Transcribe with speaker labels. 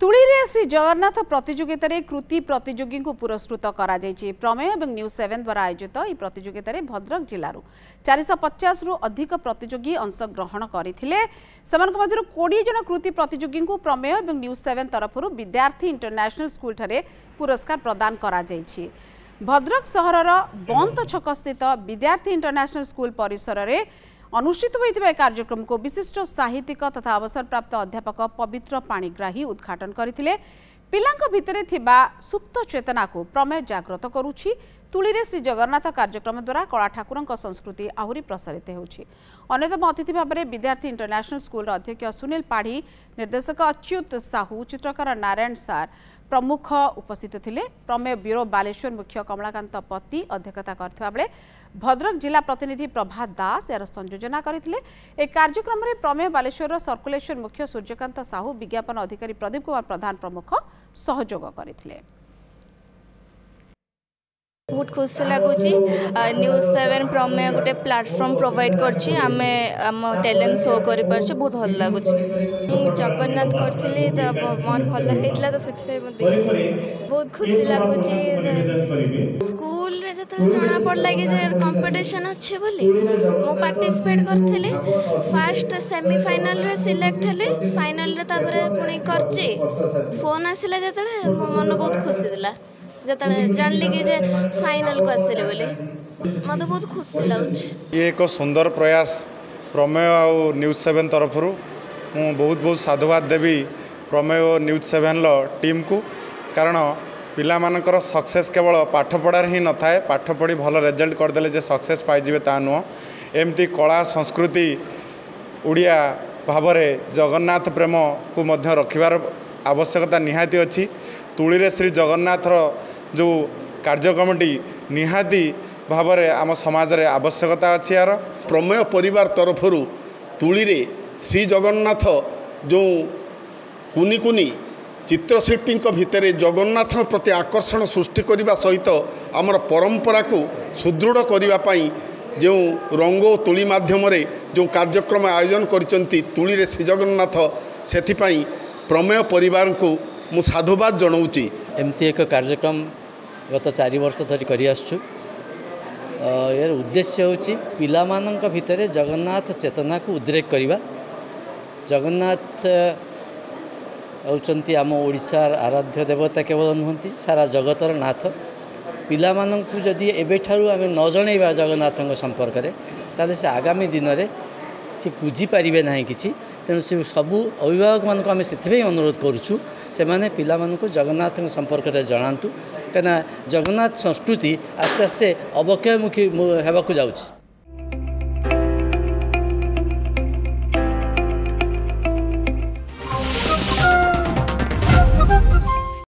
Speaker 1: तुलीरे श्री जगन्नाथ प्रतियोगिता कृति प्रतियोगी को पुरस्कृत करा प्रमेय और न्यूज 7 द्वारा आयोजित यह प्रतियोगिता भद्रक जिलूर 450 रु अधिक प्रतियोगी अंशग्रहण करते 20 जन कृति प्रतियोगी को प्रमेय और न्यूज 7 तरफ विद्यार्थी इंटरनेशनल स्कूल ठारे पुरस्कार प्रदान करा भद्रक सहर बंत छक स्थित विद्यार्थी इंटरनेशनल स्कूल परिसर में अनुष्ठित होता कार्यक्रम को विशिष्ट साहित्यिक तथा अवसरप्राप्त अध्यापक पवित्र पाणिग्राही उद्घाटन करथिले। पिलांक भितरे थिबा सुप्त चेतना को प्रमेय जागृत करुछि। तुलीरे श्री जगन्नाथ कार्यक्रम द्वारा कला ठाकुरଙ୍କ संस्कृति आहुरी प्रसारित होछि। अन्यतम अतिथि भाव में विद्यार्थी इंटरनेशनल स्कूल अध्यक्ष सुनील पाढ़ी, निर्देशक अच्युत साहू, चित्रकार नारायण सार प्रमुख उपस्थित थिले। प्रमेय ब्यूरो बालेश्वर मुख्य कमलाकांत पति अध्यक्षता करथिबा बेले भद्रक जिला प्रतिनिधि प्रभात दास यार संयोजना करथिले। ए कार्यक्रम में प्रमेय बालेश्वर सर्कुलेशन मुख्य सूर्यकांत साहू, विज्ञापन अधिकारी प्रदीप कुमार प्रधान प्रमुख सहयोग करथिले।
Speaker 2: बहुत खुशी लगुच न्यूज 7 प्रमेय गोटे प्लेटफॉर्म प्रोवाइड करछि आमे हम टैलेंट शो करि परछि। बहुत भल लगुच जगन्नाथ करथिले त मन भल हेतला त सेथे म देखली बहुत खुशी लगुच। स्कूल रे जत जाना पड़ला कि जे कंपटीशन अछि बोली मो पार्टिसिपेट करथिले। फर्स्ट सेमीफाइनल रे सिलेक्ट हेले, फाइनल रे तापरे पुणी करछि। फोन आसिला जतले मन बहुत खुशी दिला जतले जानली कि जे फाइनल को आसिले बोले मत बहुत खुशी लाउछ।
Speaker 3: ये एक सुंदर प्रयास प्रमेय और न्यूज 7 तरफ मु बहुत साधुवाद देवी प्रमेय और न्यूज 7 लो टीम को। कारण पिला मानकर सक्सेस केवल पाठ पढ़ार ही न थाए, पाठ पढ़ी भल रिजल्ट करदेले जे सक्सेस पाइबे ता नुह। एमती कला संस्कृति उड़िया भाव में जगन्नाथ प्रेम को मध्य रखिबार आवश्यकता निहाती अच्छी। तुलीरे श्री जगन्नाथर जो कार्यक्रमटी निहाती भाव में आम समाज रे आवश्यकता अच्छी। यार
Speaker 4: प्रमेय परिवार तरफ तुलीरे श्री जगन्नाथ जो कुनी कुनी चित्रशिल्पी भितर जगन्नाथ प्रति आकर्षण सृष्टि करने सहित आमर परंपरा को सुदृढ़ करने जो रंग तुली माध्यम जो कार्यक्रम आयोजन करचंती तुलीरे श्री जगन्नाथ से प्रमेय परिवार को मु साधुवाद जनाऊँगी।
Speaker 5: एमती एक कार्यक्रम गत 4 वर्ष धरी करि आसछु। यार उद्देश्य होची पिला मानक भितर जगन्नाथ चेतना को उद्रेक करवा। जगन्नाथ होचंती आम ओडिशार आराध्य देवता केवल नुहंती, सारा जगतर नाथ। पिला मानक जदि एबेठारु आमे न जणैबा जगन्नाथଙ୍କ संपर्क ताले से आगामी दिन में सी बुझी पारिबे नाही किछि। तेणु से सबू अभिभावक मानक आम से अनुरोध करुचु से माने पिला मानक जगन्नाथ संपर्क में जनातु, कहीं जगन्नाथ संस्कृति आस्ते आस्ते अवक्षयमुखी होगाकू जाउछि।